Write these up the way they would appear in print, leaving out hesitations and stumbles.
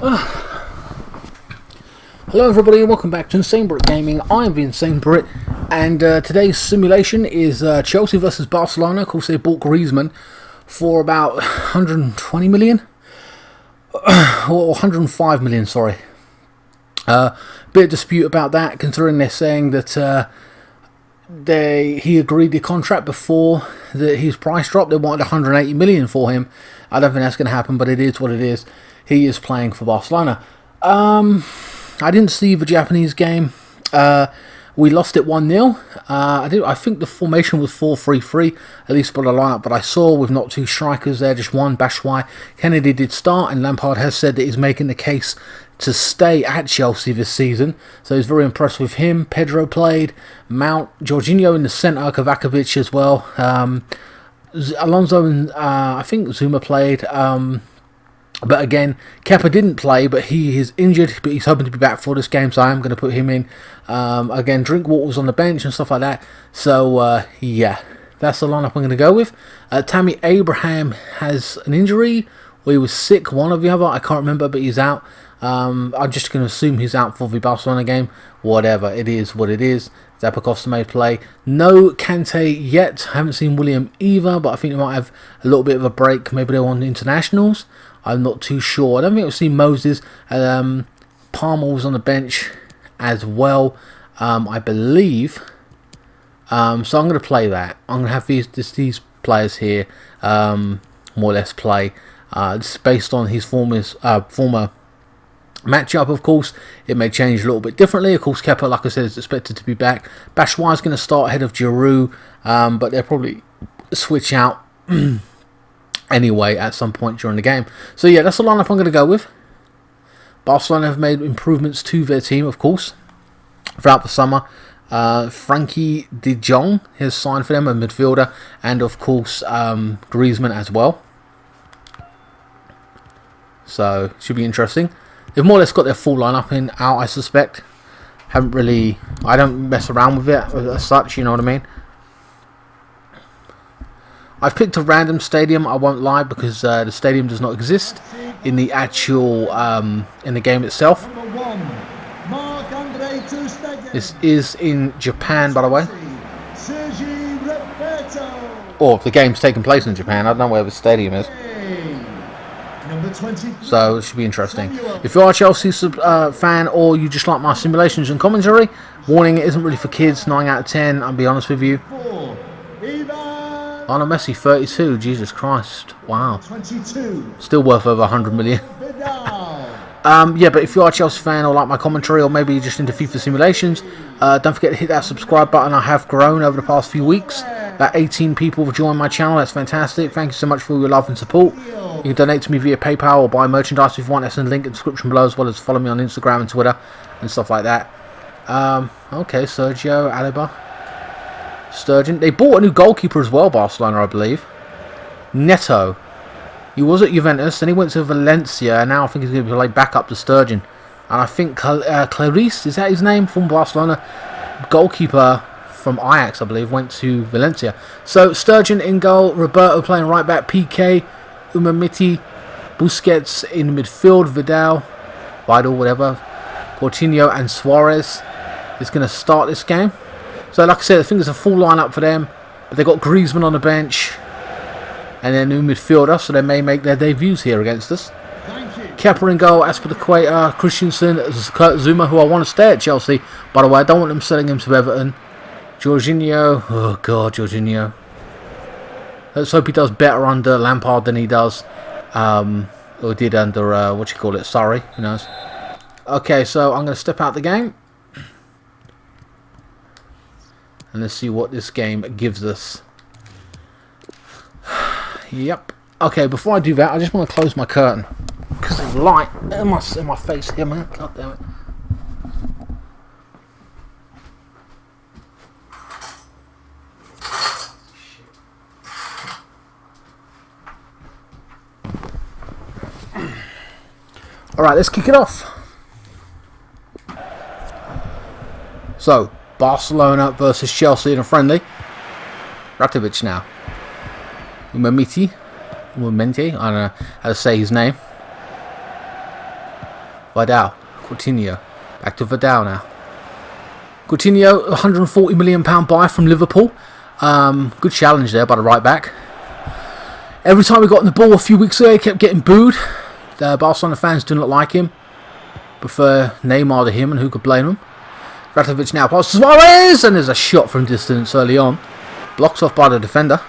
Hello everybody and welcome back to INSANEBRIT Gaming. I am the INSANEBRIT, and today's simulation is Chelsea versus Barcelona. Of course, they bought Griezmann for about 120 million or 105 million, sorry. Bit of dispute about that, considering they're saying that he agreed the contract before his price dropped. They wanted 180 million for him. I don't think that's going to happen, but it is what it is. He is playing for Barcelona. I didn't see the Japanese game. We lost it 1-0. I think the formation was 4-3-3, at least by the lineup. But I saw with not two strikers there, just one, Batshuayi. Kennedy did start, and Lampard has said that he's making the case to stay at Chelsea this season. So he's very impressed with him. Pedro played, Mount, Jorginho in the centre, Kovacevic as well. Alonso and I think Zuma played. But again, Kepa didn't play, but he is injured, but he's hoping to be back for this game, so I am going to put him in. Again, Drinkwater was on the bench and stuff like that. So, yeah, that's the lineup I'm going to go with. Tammy Abraham has an injury, or he was sick, one or the other, I can't remember, but he's out. I'm just going to assume he's out for the Barcelona game. Whatever, it is what it is. Zappacosta may play. No Kante yet. I haven't seen William either, but I think they might have a little bit of a break. Maybe they're on internationals. I'm not too sure. I don't think I've seen Moses. Palmer was on the bench as well, I believe. So I'm going to play that. I'm going to have these players here more or less play. This is based on his former matchup, of course. It may change a little bit differently. Of course, Kepa, like I said, is expected to be back. Batshuayi is going to start ahead of Giroud, but they'll probably switch out anyway at some point during the game. So yeah, that's the lineup I'm going to go with. Barcelona have made improvements to their team, of course, throughout the summer. Frankie de Jong has signed for them, a midfielder, and of course Griezmann as well. So should be interesting. They've more or less got their full lineup out, I suspect. I don't mess around with it as such, you know what I mean. I've picked a random stadium, I won't lie, because the stadium does not exist in the actual, in the game itself. This is in Japan, by the way. Or the game's taking place in Japan, I don't know where the stadium is. So it should be interesting. If you are a Chelsea fan, or you just like my simulations and commentary, warning, it isn't really for kids, 9 out of 10, I'll be honest with you. Lionel Messi, 32. Jesus Christ. Wow. 22. Still worth over 100 million. Yeah, but if you are a Chelsea fan or like my commentary, or maybe you're just into FIFA simulations, don't forget to hit that subscribe button. I have grown over the past few weeks. About 18 people have joined my channel. That's fantastic. Thank you so much for your love and support. You can donate to me via PayPal or buy merchandise if you want. That's in the link in the description below, as well as follow me on Instagram and Twitter and stuff like that. Okay, Sergio, Alaba, Sturgeon. They bought a new goalkeeper as well, Barcelona, I believe. Neto. He was at Juventus, then he went to Valencia, and now I think he's going to play back up to Sturgeon. And I think Clarice, is that his name, from Barcelona? Goalkeeper from Ajax, I believe, went to Valencia. So Sturgeon in goal, Roberto playing right back, PK, Umamiti, Busquets in midfield, Vidal, whatever, Coutinho and Suarez is going to start this game. So like I said, I think there's a full lineup for them, but they've got Griezmann on the bench, and their new midfielder, so they may make their debuts here against us. Kepa in goal, Aspilicueta, Christensen, Kurt Zuma, who I want to stay at Chelsea. By the way, I don't want them selling him to Everton. Jorginho, oh god, Jorginho. Let's hope he does better under Lampard than he does, or did under, Surrey, who knows. Okay, so I'm going to step out the game. And let's see what this game gives us. Yep. Okay, before I do that, I just want to close my curtain, because there's light in my face here, man. God damn it. Alright, let's kick it off. So, Barcelona versus Chelsea in a friendly. Ratovic now. Umamiti, I don't know how to say his name. Vidal. Coutinho. Back to Vidal now. Coutinho, £140 million buy from Liverpool. Good challenge there by the right back. Every time he got in the ball a few weeks ago, he kept getting booed. The Barcelona fans do not like him. Prefer Neymar to him, and who could blame him? Ratovic now passes to Suarez, and there's a shot from distance early on. Blocked off by the defender.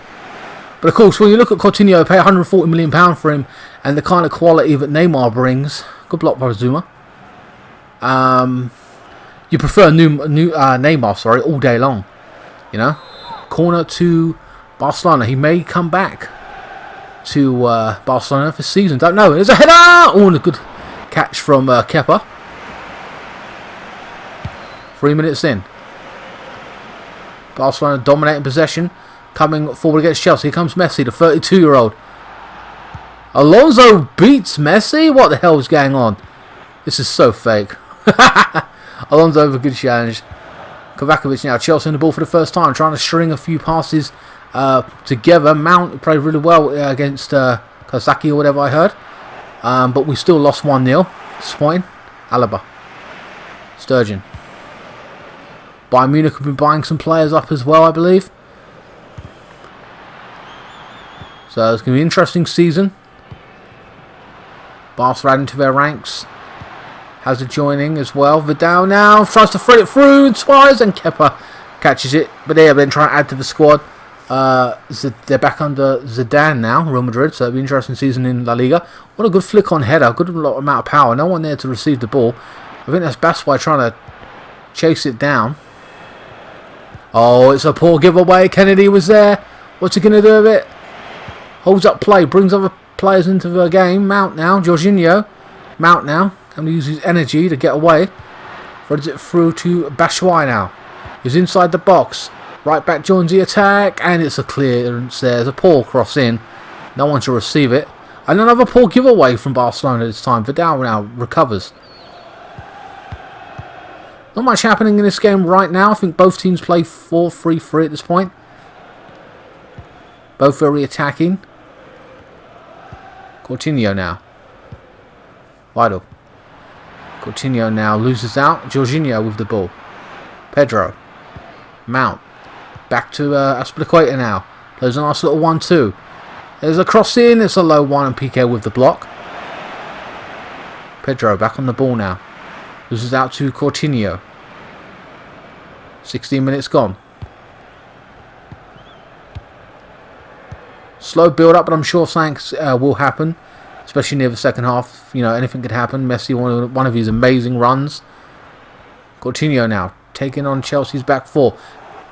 But of course, when you look at Coutinho, pay £140 million for him, and the kind of quality that Neymar brings. Good block by Zuma. You prefer Neymar, all day long. You know? Corner to Barcelona. He may come back to Barcelona for season. Don't know. There's a header! Oh, and a good catch from Kepa. 3 minutes in. Barcelona dominating possession. Coming forward against Chelsea. Here comes Messi, the 32-year-old. Alonso beats Messi? What the hell is going on? This is so fake. Alonso with a good challenge. Kovakovic now. Chelsea in the ball for the first time. Trying to string a few passes together. Mount played really well against Kosaki or whatever I heard. But we still lost 1-0. Disappointing. Alaba. Sturgeon. Bayern Munich have been buying some players up as well, I believe. So it's going to be an interesting season. Barca adding to their ranks. Hazard joining as well. Vidal now tries to thread it through. And Suarez and Kepa catches it. But they have been trying to add to the squad. They're back under Zidane now, Real Madrid. So it'll be an interesting season in La Liga. What a good flick on header. Good amount of power. No one there to receive the ball. I think that's Baswai trying to chase it down. Oh, it's a poor giveaway. Kennedy was there. What's he going to do with it? Holds up play. Brings other players into the game. Mount now. Jorginho. Mount now. Can use his energy to get away. Threads it through to Baswai now. He's inside the box. Right back joins the attack. And it's a clearance there. There's a poor cross in. No one to receive it. And another poor giveaway from Barcelona this time. Vidal now recovers. Not much happening in this game right now. I think both teams play 4-3-3 at this point. Both very attacking. Coutinho now. Vital. Coutinho now loses out. Jorginho with the ball. Pedro. Mount. Back to Azpilicueta now. Plays a nice little 1-2. There's a cross in. It's a low one and Piqué with the block. Pedro back on the ball now. Loses out to Coutinho. 16 minutes gone. Slow build up, but I'm sure something will happen. Especially near the second half. You know, anything could happen. Messi, one of his amazing runs. Coutinho now. Taking on Chelsea's back four.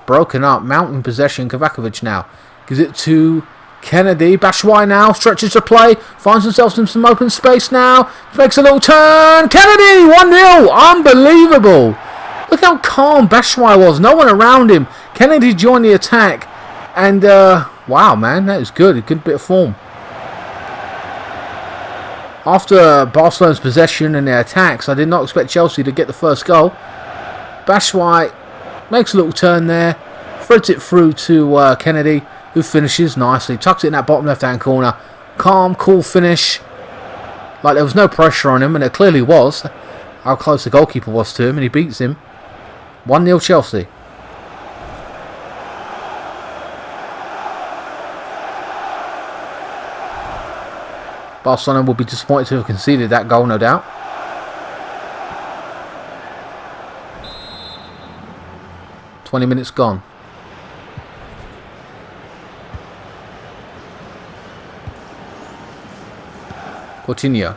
Broken up. Mountain possession. Kovakovic now. Gives it to Kennedy. Baswai now. Stretches the play. Finds himself in some open space now. Makes a little turn. Kennedy! 1-0. Unbelievable. Look how calm Baswai was. No one around him. Kennedy joined the attack. And, wow, man. That is good. A good bit of form. After Barcelona's possession and their attacks, I did not expect Chelsea to get the first goal. Baswai makes a little turn there. Threads it through to Kennedy, who finishes nicely. Tucks it in that bottom left-hand corner. Calm, cool finish. Like there was no pressure on him, and there clearly was. How close the goalkeeper was to him, and he beats him. 1-0 Chelsea. Barcelona will be disappointed to have conceded that goal, no doubt. "20 minutes gone. Coutinho.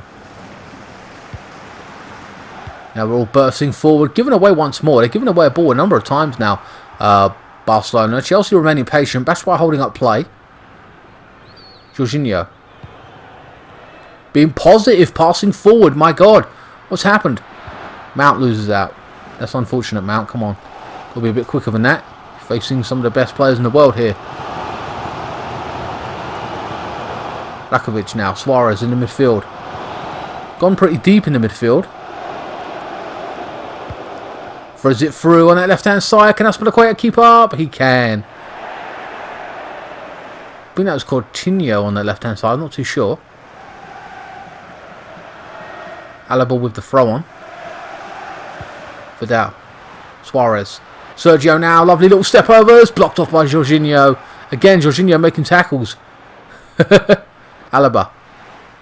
Now we're all bursting forward, giving away once more. They've given away a ball a number of times now, Barcelona. Chelsea remaining patient. Baswai holding up play. Jorginho. Being positive, passing forward. My God. What's happened? Mount loses out. That's unfortunate, Mount. Come on. We'll be a bit quicker than that. Facing some of the best players in the world here. Rakovic now. Suarez in the midfield. Gone pretty deep in the midfield. Throws it through on that left-hand side. Can Azpilicueta keep up? He can. I think that was Coutinho on the left-hand side. I'm not too sure. Alaba with the throw on. Vidal. Suarez. Sergio now. Lovely little step overs. Blocked off by Jorginho. Again, Jorginho making tackles. Alaba.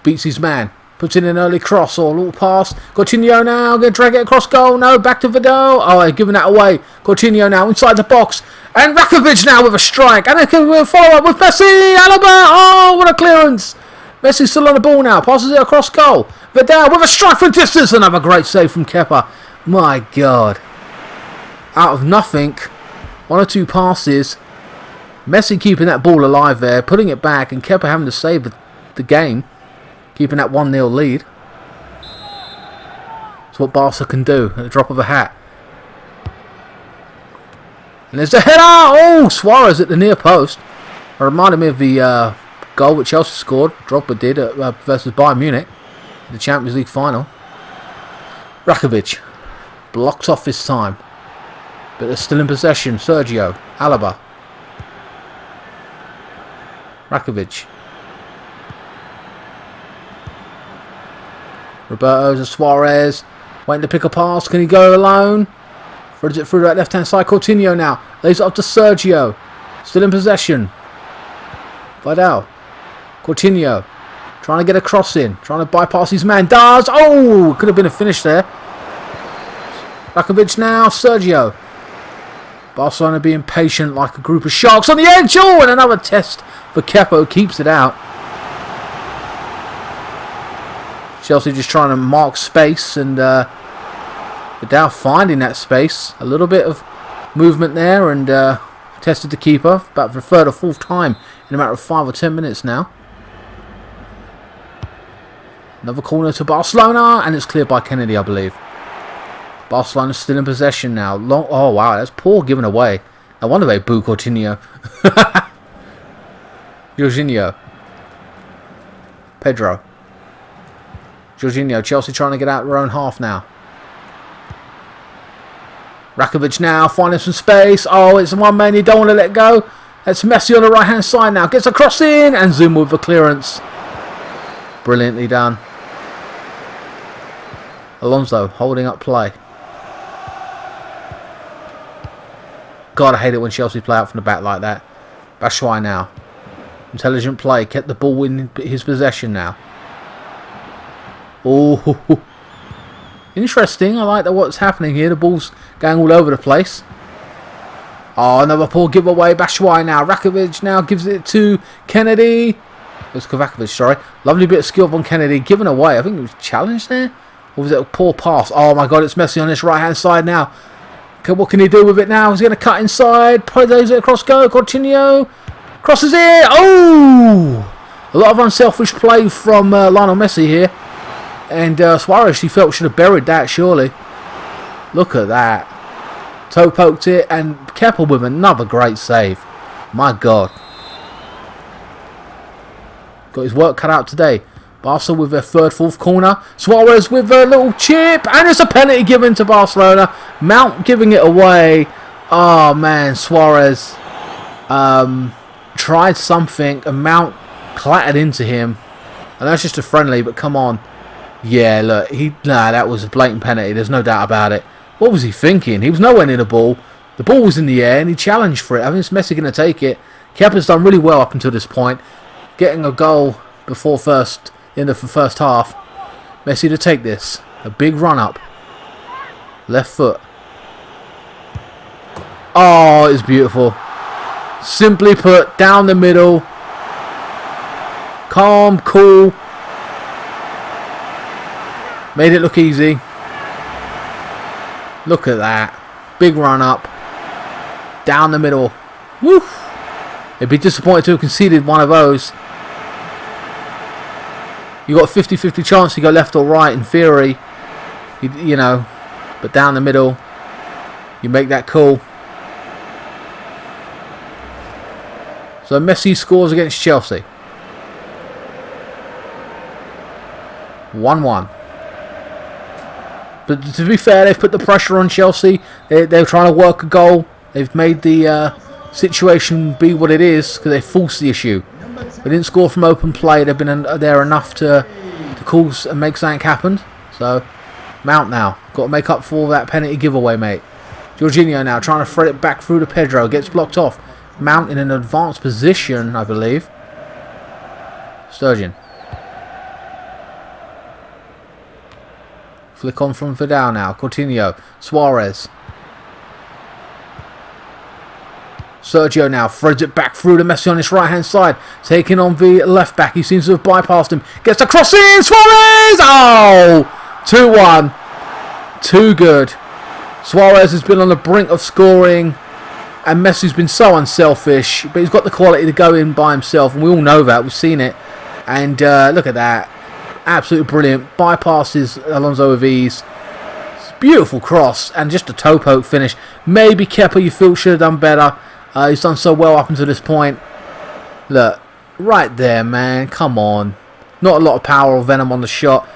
Beats his man. Puts in an early cross or a little pass. Coutinho now. Going to drag it across goal. No. Back to Vidal. Oh, giving that away. Coutinho now inside the box. And Rakovic now with a strike. And a follow up with Messi. Alaba. Oh, what a clearance. Messi's still on the ball now. Passes it across goal. Vidal with a strike from distance. Another great save from Kepa. My God. Out of nothing. One or two passes. Messi keeping that ball alive there. Putting it back. And Kepa having to save the game. Keeping that 1-0 lead. That's what Barca can do at the drop of a hat. And there's a header. Oh, Suarez at the near post. It reminded me of the goal which Chelsea scored. Drogba did versus Bayern Munich. The Champions League final. Rakovic. Blocks off this time. But they're still in possession. Sergio. Alaba. Rakovic. Roberto to Suarez. Waiting to pick a pass. Can he go alone? Throws it through that left hand side. Coutinho now. Lays it up to Sergio. Still in possession. Vidal. Coutinho. Trying to get a cross in. Trying to bypass his man. Does. Oh! Could have been a finish there. Rakovic now. Sergio. Barcelona being patient like a group of sharks on the edge. Oh! And another test for Kepa. Keeps it out. Chelsea just trying to mark space, and Vidal finding that space. A little bit of movement there, and tested the keeper about for the third or fourth time in a matter of 5 or 10 minutes now. Another corner to Barcelona, and it's cleared by Kennedy, I believe. Barcelona's still in possession now. Oh wow, that's poor given away. I wonder they boo Coutinho. Jorginho. Pedro. Jorginho, Chelsea trying to get out their own half now. Rakovic now, finding some space. Oh, it's one man you don't want to let go. That's Messi on the right hand side now. Gets a cross in, and Zoom with the clearance. Brilliantly done. Alonso holding up play. God, I hate it when Chelsea play out from the back like that. Batshuayi now. Intelligent play. Kept the ball in his possession now. Oh, interesting. I like that what's happening here. The ball's going all over the place. Oh, another poor giveaway. Batshuayi now. Rakovic now gives it to Kennedy. It's Kovacevic, sorry. Lovely bit of skill from Kennedy. Given away. I think it was challenged there. Or was it a poor pass? Oh my God, it's Messi on this right hand side now. Okay, what can he do with it now? He's going to cut inside. Plays it across goal. Coutinho. Crosses it. Oh! A lot of unselfish play from Lionel Messi here. And Suarez, he felt, should have buried that, surely. Look at that. Toe poked it, and Kepa with another great save. My God. Got his work cut out today. Barca with their third, fourth corner. Suarez with a little chip, and it's a penalty given to Barcelona. Mount giving it away. Oh, man, Suarez tried something, and Mount clattered into him. I know it's just a friendly, but come on. Yeah, look, that was a blatant penalty. There's no doubt about it. What was he thinking? He was nowhere near the ball. The ball was in the air, and he challenged for it. I think it's Messi going to take it. Kepa's done really well up until this point, getting a goal before the end of the first half. Messi to take this. A big run up. Left foot. Oh, it's beautiful. Simply put, down the middle. Calm, cool. Made it look easy. Look at that. Big run up. Down the middle. Woo! It'd be disappointed to have conceded one of those. You got a 50-50 chance to go left or right in theory. You know. But down the middle. You make that call. So Messi scores against Chelsea. 1-1. But to be fair, they've put the pressure on Chelsea. They're trying to work a goal. They've made the situation be what it is because they forced the issue. They didn't score from open play. They've been there enough to cause and make something happen. So, Mount now. Got to make up for that penalty giveaway, mate. Jorginho now trying to thread it back through to Pedro. Gets blocked off. Mount in an advanced position, I believe. Sturgeon. Flick on from Vidal now. Coutinho. Suarez. Sergio now threads it back through to Messi on his right hand side. Taking on the left back. He seems to have bypassed him. Gets the cross in. Suarez! Oh! 2-1. Too good. Suarez has been on the brink of scoring. And Messi's been so unselfish. But he's got the quality to go in by himself. And we all know that. We've seen it. And look at that. Absolutely brilliant. Bypasses Alonso with ease. Beautiful cross. And just a toe poke finish. Maybe Kepa, you feel, should have done better. He's done so well up until this point. Look, right there, man. Come on. Not a lot of power or venom on the shot.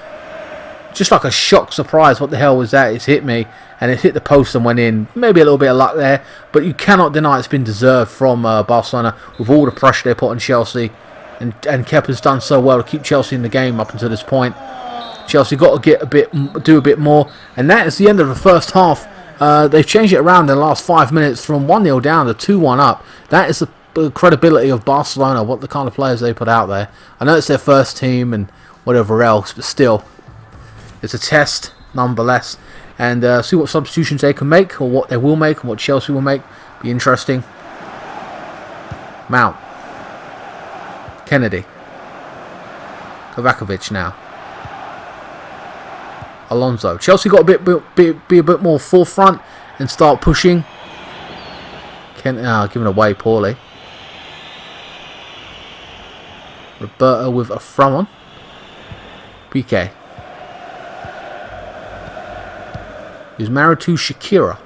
Just like a shock surprise. What the hell was that? It's hit me. And it hit the post and went in. Maybe a little bit of luck there. But you cannot deny it's been deserved from Barcelona. With all the pressure they put on Chelsea. And Kepa's done so well to keep Chelsea in the game up until this point. Chelsea got to do a bit more. And that is the end of the first half. They've changed it around in the last 5 minutes from 1-0 down to 2-1 up. That is the credibility of Barcelona, what the kind of players they put out there. I know it's their first team and whatever else, but still, it's a test nonetheless. And see what substitutions they can make, or what they will make, and what Chelsea will make. Be interesting. Mount. Kennedy. Kovacic now. Alonso. Chelsea got be a bit more forefront and start pushing. Given away poorly. Roberto with a throw on. PK. He's married to Shakira.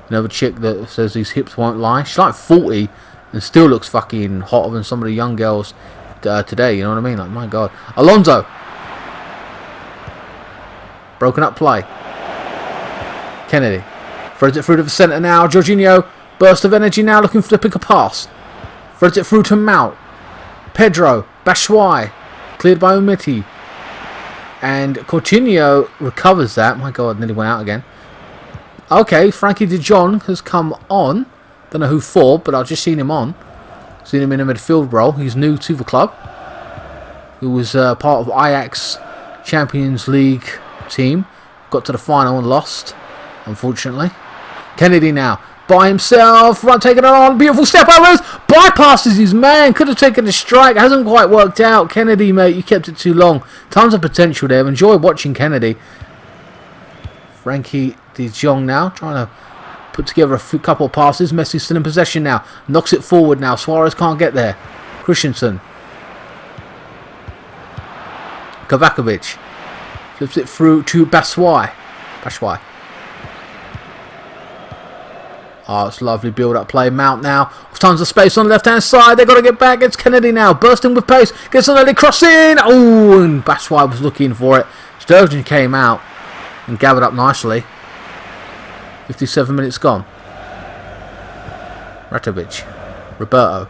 Another chick that says his hips won't lie. She's like 40 and still looks fucking hotter than some of the young girls today. You know what I mean? Like, my God. Alonso. Broken up play. Kennedy. Threads it through to the centre now. Jorginho. Burst of energy now, looking for the pick a pass. Threads it through to Mount. Pedro. Batshuayi. Cleared by Umtiti. And Coutinho recovers that. My God, nearly went out again. Okay, Frankie de Jong has come on. Don't know who for, but I've just seen him on. Seen him in a midfield role. He's new to the club. He was part of Ajax Champions League team. Got to the final and lost, unfortunately. Kennedy now. By himself. Right, taking it on. Beautiful step overs. Bypasses his man. Could have taken a strike. Hasn't quite worked out. Kennedy, mate, you kept it too long. Tons of potential there. Enjoy watching Kennedy. Frankie de Jong now. Trying to put together a couple of passes. Messi still in possession now. Knocks it forward now. Suarez can't get there. Christensen. Kovacic. Flips it through to Batshuayi. Oh, it's lovely build-up play. Mount now. Tons of space on the left-hand side. They've got to get back. It's Kennedy now. Bursting with pace. Gets an early cross in. Oh, and Batshuayi was looking for it. Sturgeon came out and gathered up nicely. 57 minutes gone. Ratovic. Roberto.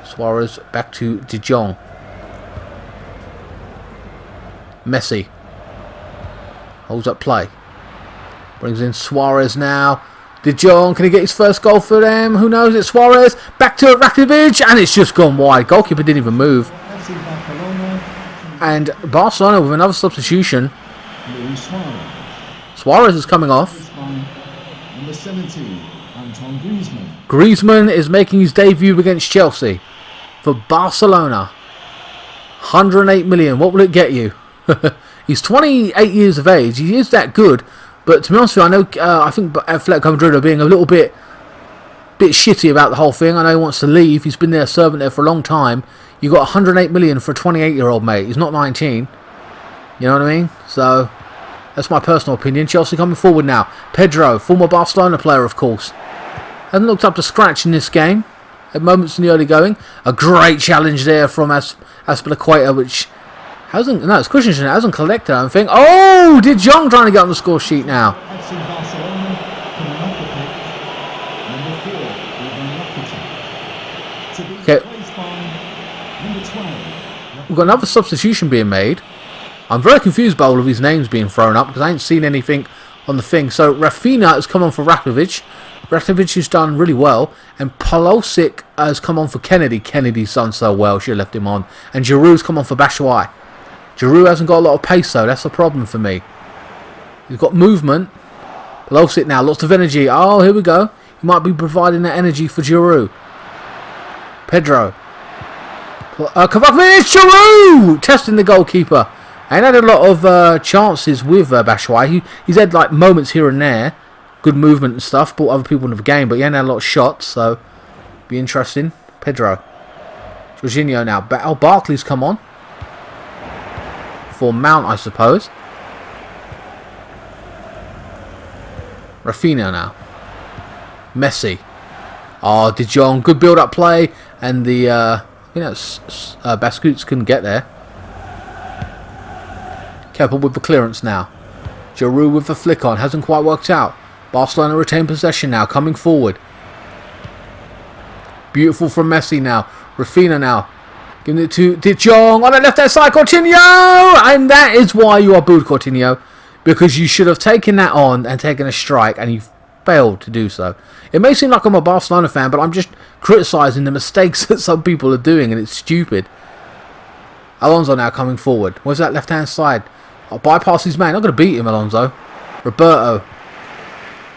Suarez back to De Jong. Messi. Holds up play. Brings in Suarez now. De Jong, can he get his first goal for them? Who knows? It's Suarez. Back to Rakitic. And it's just gone wide. Goalkeeper didn't even move. And Barcelona with another substitution. Suarez is coming off. Number 17, Anton Griezmann. Griezmann is making his debut against Chelsea. For Barcelona. 108 million. What will it get you? He's 28 years of age. He is that good. But to be honest with you, I know I think Atletico Madrid are being a little bit shitty about the whole thing. I know he wants to leave. He's been there, servant there for a long time. You got 108 million for a 28-year-old mate. He's not 19. You know what I mean? So that's my personal opinion. Chelsea coming forward now. Pedro, former Barcelona player, of course, hasn't looked up to scratch in this game. At moments in the early going, a great challenge there from Aspilicueta, which hasn't. No, it's Christensen. It hasn't collected. I don't think. Oh, De Jong trying to get on the score sheet now. FC Barcelona coming off the pitch. Number 4, Ivan Rakitic. To be replaced by number 12, we've got another substitution being made. I'm very confused by all of these names being thrown up because I ain't seen anything on the thing. So Rafinha has come on for Rakovic. Rakovic has done really well. And Pulisic has come on for Kennedy. Kennedy's done so well. Should have left him on. And Giroud's come on for Batshuayi. Giroud hasn't got a lot of pace though. That's the problem for me. He's got movement. Pulisic now. Lots of energy. Oh, here we go. He might be providing that energy for Giroud. Pedro. Kovacic. Giroud! Testing the goalkeeper. And had a lot of chances with Batshuayi. He's had like moments here and there. Good movement and stuff. Brought other people into the game. But he hadn't had a lot of shots. So, be interesting. Pedro. Jorginho now. Oh, Barkley's come on. For Mount, I suppose. Rafinha now. Messi. Oh, De Jong. Good build-up play. And the... Basquets couldn't get there. Keppel with the clearance now. Giroud with the flick on. Hasn't quite worked out. Barcelona retain possession now. Coming forward. Beautiful from Messi now. Rafinha now. Giving it to De Jong. On the left-hand side. Coutinho! And that is why you are booed, Coutinho. Because you should have taken that on and taken a strike. And you failed to do so. It may seem like I'm a Barcelona fan. But I'm just criticising the mistakes that some people are doing. And it's stupid. Alonso now coming forward. Where's that left-hand side? I'll bypass his man. Not going to beat him, Alonso. Roberto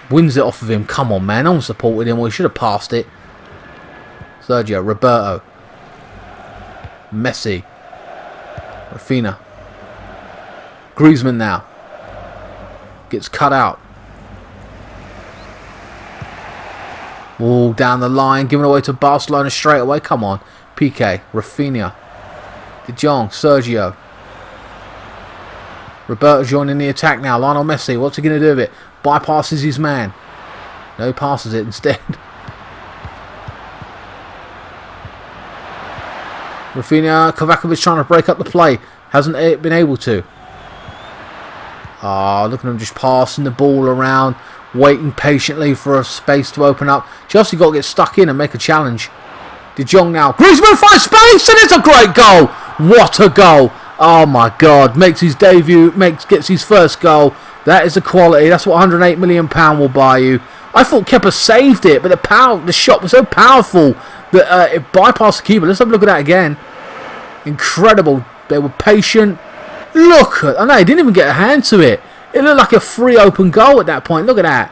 wins it off of him. Come on, man. No one supported him. Well, he should have passed it. Sergio. Roberto. Messi. Rafinha. Griezmann now. Gets cut out. All down the line. Giving away to Barcelona straight away. Come on. PK. Rafinha. De Jong. Sergio. Roberto joining the attack now. Lionel Messi. What's he going to do with it? Bypasses his man. No, he passes it instead. Rafinha. Kovacic trying to break up the play. Hasn't been able to. Ah, look at him just passing the ball around. Waiting patiently for a space to open up. Chelsea got to get stuck in and make a challenge. De Jong now. Griezmann finds space and it's a great goal. What a goal. Oh my God. Makes his debut. Gets his first goal. That is the quality. That's what £108 million will buy you. I thought Kepa saved it, but the shot was so powerful that it bypassed the keeper. Let's have a look at that again. Incredible. They were patient. Look at... I know, he didn't even get a hand to it. It looked like a free open goal at that point. Look at that.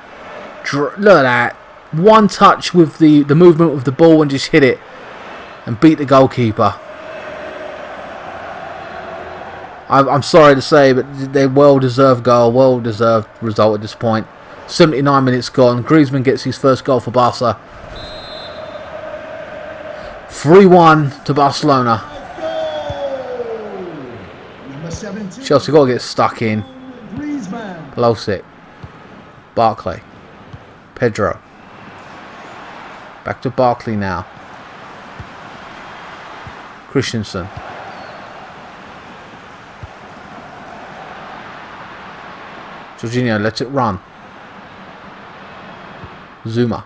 Look at that. One touch with the movement of the ball and just hit it. And beat the goalkeeper. I'm sorry to say, but they well-deserved goal. Well-deserved result at this point. 79 minutes gone. Griezmann gets his first goal for Barca. 3-1 to Barcelona. Chelsea got to get stuck in. Pulisic. Barkley. Pedro. Back to Barkley now. Christensen. Jorginho lets it run. Zuma.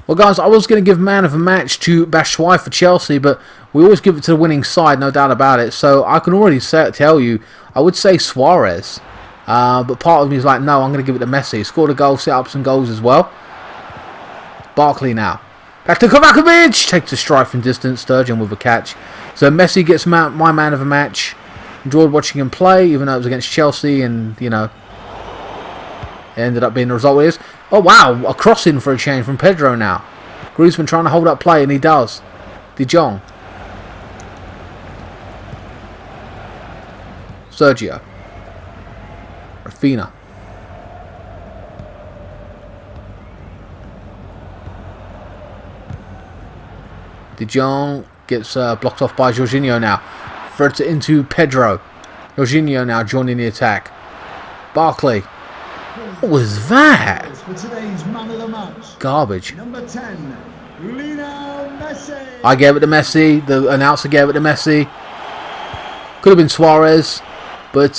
Well, guys, I was going to give man of the match to Batshuayi for Chelsea, but we always give it to the winning side, no doubt about it. So I can already tell you, I would say Suarez. But part of me is like, no, I'm going to give it to Messi. He scored a goal, set up some goals as well. Barkley now. Back to Kovacic. Takes a strike from distance. Sturgeon with a catch. So Messi gets my man of the match. Enjoyed watching him play, even though it was against Chelsea, and, you know, it ended up being the result it is. Oh, wow, a crossing for a change from Pedro now. Griezmann trying to hold up play, and he does. De Jong. Sergio. Rafinha. De Jong gets blocked off by Jorginho now. Threads it into Pedro. Jorginho now joining the attack. Barkley. What was that? Garbage. Number 10, Lionel Messi. I gave it to Messi. The announcer gave it to Messi. Could have been Suarez, but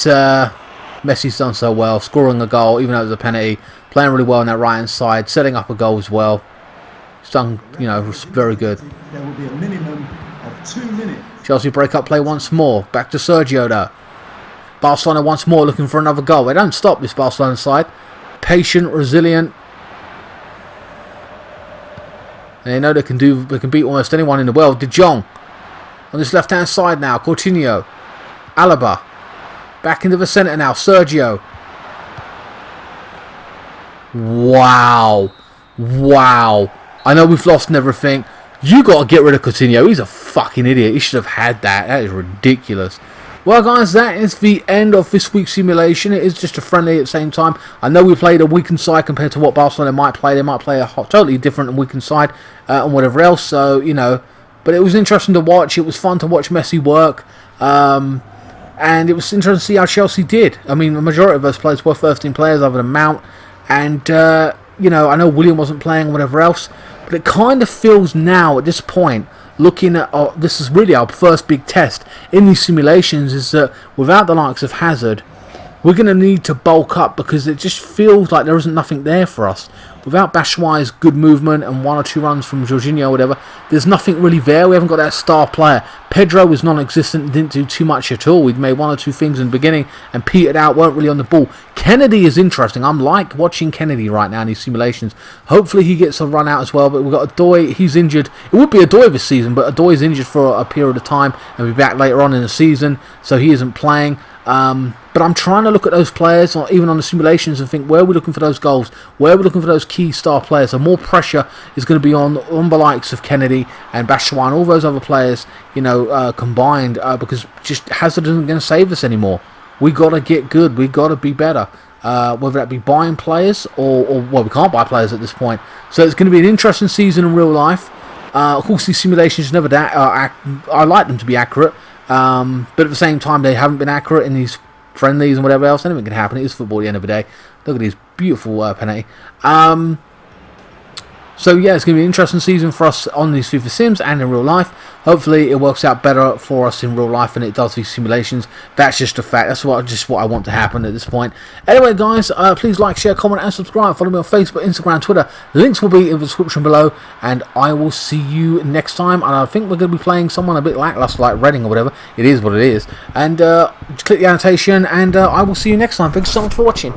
Messi's done so well, scoring a goal, even though it was a penalty. Playing really well on that right hand side, setting up a goal as well. He's done, you know, very good. There will be a minimum 2 minutes. Chelsea break up play once more. Back to Sergio though. Barcelona once more looking for another goal. They don't stop, this Barcelona side. Patient, resilient. And they know they can beat almost anyone in the world. De Jong on this left hand side now. Coutinho. Alaba. Back into the centre now. Sergio. Wow. Wow. I know we've lost and everything. You got to get rid of Coutinho. He's a fucking idiot. He should have had that. That is ridiculous. Well, guys, that is the end of this week's simulation. It is just a friendly at the same time. I know we played a weakened side compared to what Barcelona might play. They might play a totally different and weakened side and whatever else. So, you know, but it was interesting to watch. It was fun to watch Messi work. And it was interesting to see how Chelsea did. I mean, the majority of those players were first-team players other than Mount. And, you know, I know William wasn't playing and whatever else. But it kind of feels now at this point, looking at this is really our first big test in these simulations, is that without the likes of Hazard, we're going to need to bulk up because it just feels like there isn't nothing there for us. Without Batshuayi's good movement and 1 or 2 runs from Jorginho or whatever, there's nothing really there. We haven't got that star player. Pedro was non-existent, didn't do too much at all. We'd made 1 or 2 things in the beginning and petered out, weren't really on the ball. Kennedy is interesting. I'm like watching Kennedy right now in these simulations. Hopefully he gets a run out as well, but we've got Adoy. He's injured. It would be Adoy this season, but Adoy's injured for a period of time and will be back later on in the season, so he isn't playing. But I'm trying to look at those players, or even on the simulations, and think, where are we looking for those goals? Where are we looking for those key star players? So more pressure is going to be on the likes of Kennedy and Batshuayi and all those other players, you know, combined, because just Hazard isn't going to save us anymore. We got to get good. We got to be better. Whether that be buying players or well, we can't buy players at this point. So it's going to be an interesting season in real life. Of course, these simulations never that. I like them to be accurate. But at the same time, they haven't been accurate in these friendlies and whatever else. Anything can happen. It is football at the end of the day. Look at these beautiful penalty. So yeah, it's going to be an interesting season for us on these FIFA Sims and in real life. Hopefully it works out better for us in real life than it does these simulations. That's just a fact. That's just what I want to happen at this point. Anyway, guys, please like, share, comment and subscribe. Follow me on Facebook, Instagram, Twitter. Links will be in the description below. And I will see you next time. And I think we're going to be playing someone a bit lackluster like Reading or whatever. It is what it is. And click the annotation and I will see you next time. Thanks so much for watching.